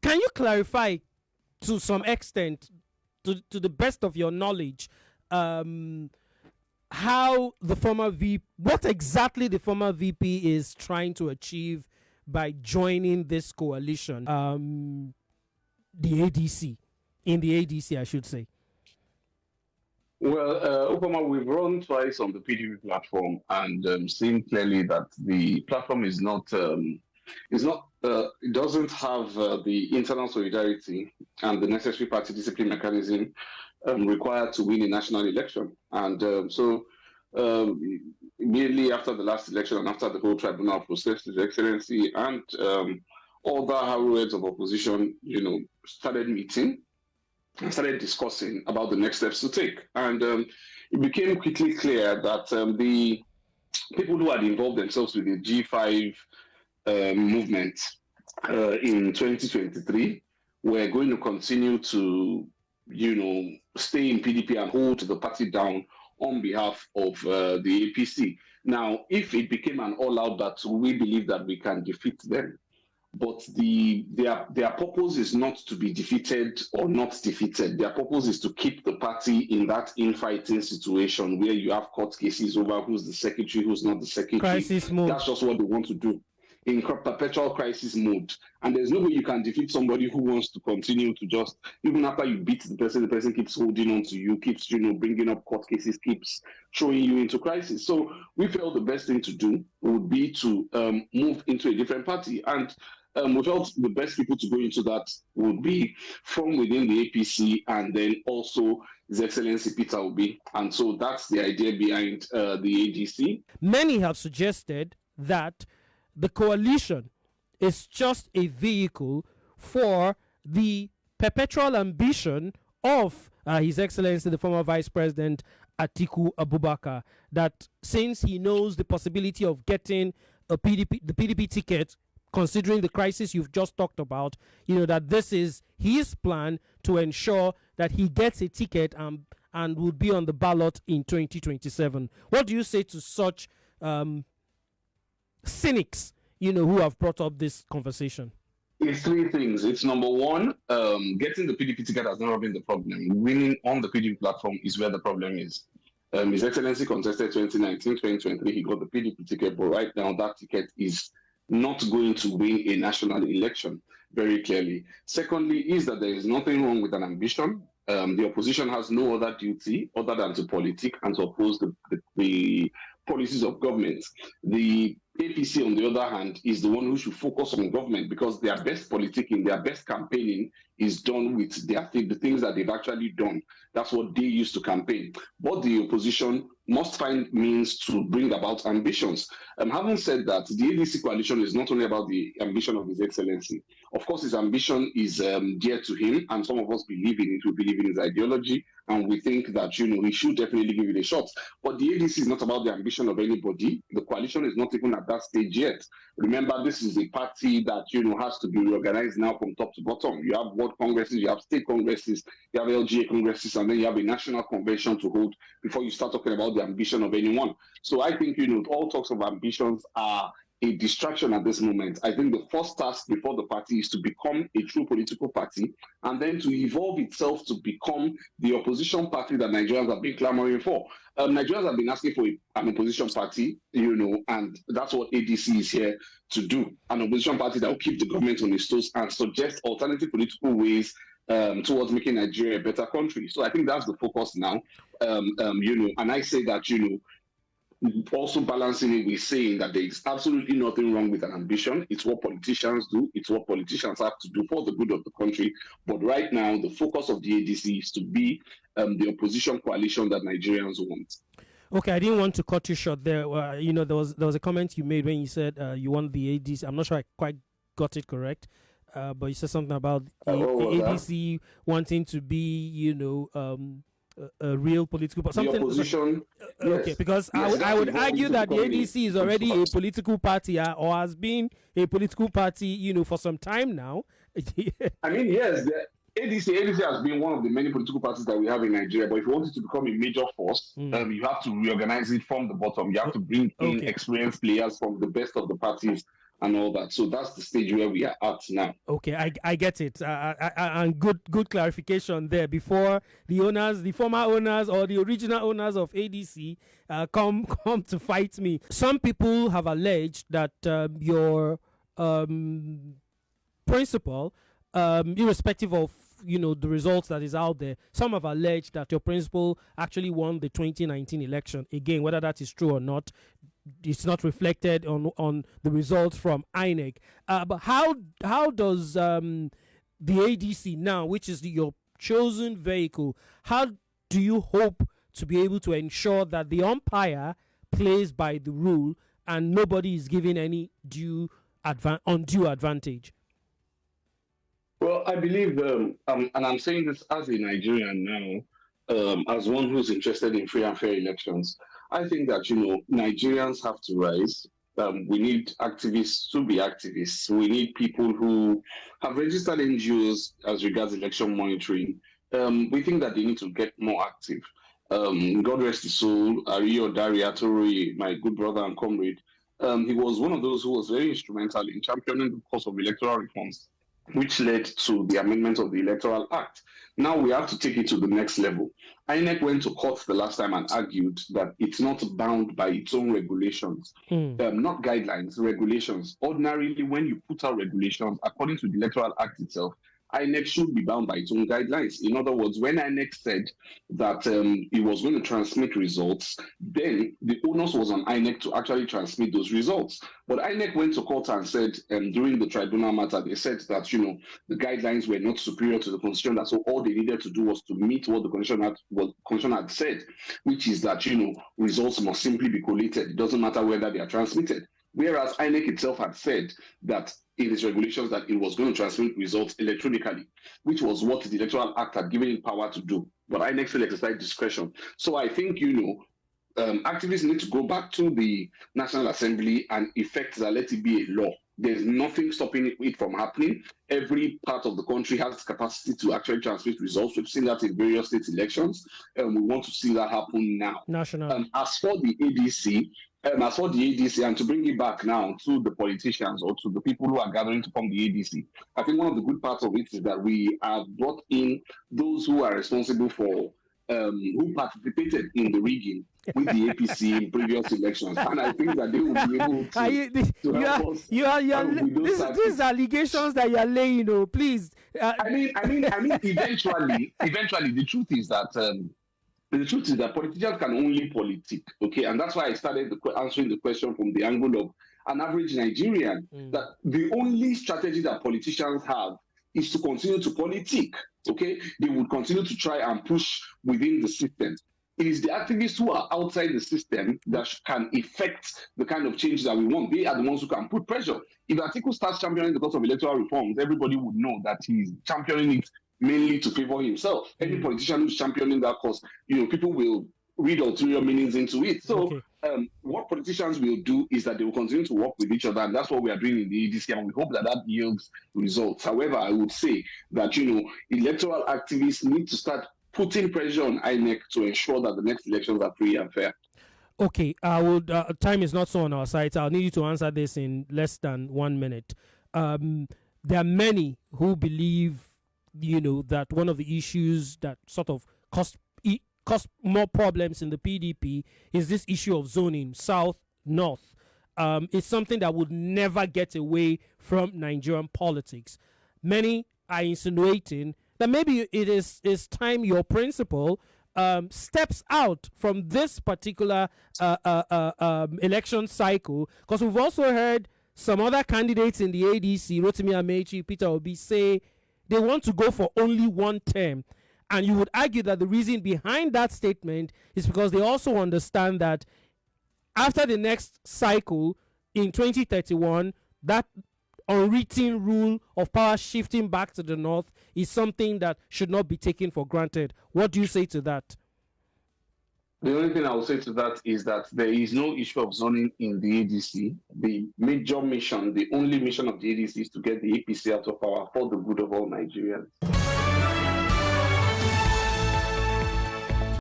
Can you clarify to some extent, to the best of your knowledge, how the former VP, what exactly the former VP is trying to achieve by joining this coalition, the ADC, in the ADC, I should say? Well, Ufuoma, we've run twice on the PDP platform and seen clearly that the platform is not, it doesn't have the internal solidarity and the necessary party discipline mechanism required to win a national election. And so immediately after the last election and after the whole tribunal process, His Excellency and all the heads of opposition, started meeting and started discussing about the next steps to take. And it became quickly clear that the people who had involved themselves with the G5 movement in 2023 were going to continue to, stay in PDP and hold the party down on behalf of the APC. Now, if it became an all-out battle, we believe that we can defeat them. But their purpose is not to be defeated or not defeated. Their purpose is to keep the party in that infighting situation where you have court cases over who's the secretary, who's not the secretary. Crisis mode. That's just what they want to do, in perpetual crisis mode. And there's no way you can defeat somebody who wants to continue to just, even after you beat the person keeps holding on to you, keeps bringing up court cases, keeps throwing you into crisis. So we felt the best thing to do would be to move into a different party. And we felt the best people to go into that would be from within the APC and then also His Excellency Peter Obi. And so that's the idea behind the ADC. Many have suggested that the coalition is just a vehicle for the perpetual ambition of His Excellency, the former Vice President Atiku Abubakar, that since he knows the possibility of getting the PDP ticket, considering the crisis you've just talked about, that this is his plan to ensure that he gets a ticket and will be on the ballot in 2027. What do you say to such cynics, who have brought up this conversation? It's three things. It's number one, getting the PDP ticket has never been the problem. Winning on the PDP platform is where the problem is. His Excellency contested 2019, 2023, he got the PDP ticket, but right now that ticket is not going to win a national election, very clearly. Secondly, is that there is nothing wrong with an ambition. The opposition has no other duty other than to politic and to oppose the policies of government. The APC, on the other hand, is the one who should focus on government because their best politicking, their best campaigning is done with the things that they've actually done. That's what they used to campaign. But the opposition must find means to bring about ambitions. Having said that, the ADC coalition is not only about the ambition of His Excellency. Of course, his ambition is dear to him, and some of us believe in it. We believe in his ideology, and we think that, he should definitely give it a shot. But the ADC is not about the ambition of anybody. The coalition is not even at that stage yet. Remember, this is a party that, has to be reorganized now from top to bottom. You have world congresses, you have state congresses, you have LGA congresses, and then you have a national convention to hold before you start talking about the ambition of anyone. So I think, all talks of ambitions are a distraction at this moment. I think the first task before the party is to become a true political party and then to evolve itself to become the opposition party that Nigerians have been clamoring for. Nigerians have been asking for an opposition party, and that's what ADC is here to do. An opposition party that will keep the government on its toes and suggest alternative political ways towards making Nigeria a better country. So I think that's the focus now. And I say that, also balancing it with saying that there is absolutely nothing wrong with an ambition. It's what politicians do. It's what politicians have to do for the good of the country. But right now, the focus of the ADC is to be the opposition coalition that Nigerians want. Okay, I didn't want to cut you short there. There was a comment you made when you said you want the ADC. I'm not sure I quite got it correct, but you said something about the ADC wanting to be, a real political party. The opposition. Okay, because I would argue that the ADC is already a political party or has been a political party, for some time now. I mean, yes, the ADC has been one of the many political parties that we have in Nigeria. But if you want it to become a major force, you have to reorganize it from the bottom. You have to bring in experienced players from the best of the parties and all that. So that's the stage where we are at now. Okay, I get it. And good clarification there before the owners, the former owners or the original owners of ADC come to fight me. Some people have alleged that your principal, irrespective of the results that is out there, some have alleged that your principal actually won the 2019 election. Again, whether that is true or not, it's not reflected on the results from INEC. But how does the ADC now, which is your chosen vehicle, how do you hope to be able to ensure that the umpire plays by the rule and nobody is given any undue advantage? Well, I believe, and I'm saying this as a Nigerian now, as one who's interested in free and fair elections, I think that, Nigerians have to rise. We need activists to be activists. We need people who have registered NGOs as regards election monitoring. We think that they need to get more active. God rest his soul, Ario Dariatori, my good brother and comrade, he was one of those who was very instrumental in championing the cause of electoral reforms, which led to the amendment of the Electoral Act. Now we have to take it to the next level. INEC went to court the last time and argued that it's not bound by its own regulations, not guidelines, regulations. Ordinarily, when you put out regulations, according to the Electoral Act itself, INEC should be bound by its own guidelines. In other words, when INEC said that it was going to transmit results, then the onus was on INEC to actually transmit those results. But INEC went to court and said, during the tribunal matter, they said that, the guidelines were not superior to the constitution. That so all they needed to do was to meet what the constitution had said, which is that, results must simply be collated. It doesn't matter whether they are transmitted. Whereas INEC itself had said that in its regulations that it was going to transmit results electronically, which was what the Electoral Act had given it power to do. But INEC still exercised discretion. So I think, activists need to go back to the National Assembly and effect that let it be a law. There's nothing stopping it from happening. Every part of the country has capacity to actually transmit results. We've seen that in various state elections, and we want to see that happen now. National. As for the ADC, and to bring it back now to the politicians or to the people who are gathering to form the ADC, I think one of the good parts of it is that we have brought in those who are responsible for who participated in the rigging with the APC in previous elections, and I think that they will be able to. These allegations that you are laying, please. I mean, eventually, the truth is that. The truth is that politicians can only politic, okay? And that's why I started answering the question from the angle of an average Nigerian, that the only strategy that politicians have is to continue to politic, okay? They would continue to try and push within the system. It is the activists who are outside the system that can effect the kind of change that we want. They are the ones who can put pressure. If Atiku starts championing the cause of electoral reforms, everybody would know that he's championing it mainly to favor himself. Any politician who's championing that cause, people will read ulterior meanings into it. So what politicians will do is that they will continue to work with each other, and that's what we are doing in the ADC, and we hope that that yields results. However, I would say that, electoral activists need to start putting pressure on INEC to ensure that the next elections are free and fair. Okay, I would. Time is not so on our side. I'll need you to answer this in less than 1 minute. There are many who believe that one of the issues that sort of cost more problems in the PDP is this issue of zoning, south, north. It's something that would never get away from Nigerian politics. Many are insinuating that maybe it is time your principal steps out from this particular election cycle, because we've also heard some other candidates in the ADC, Rotimi Amechi, Peter Obi, say they want to go for only one term. And you would argue that the reason behind that statement is because they also understand that after the next cycle in 2031, that unwritten rule of power shifting back to the north is something that should not be taken for granted. What do you say to that? The only thing I will say to that is that there is no issue of zoning in the ADC. The major mission, the only mission of the ADC is to get the APC out of power for the good of all Nigerians.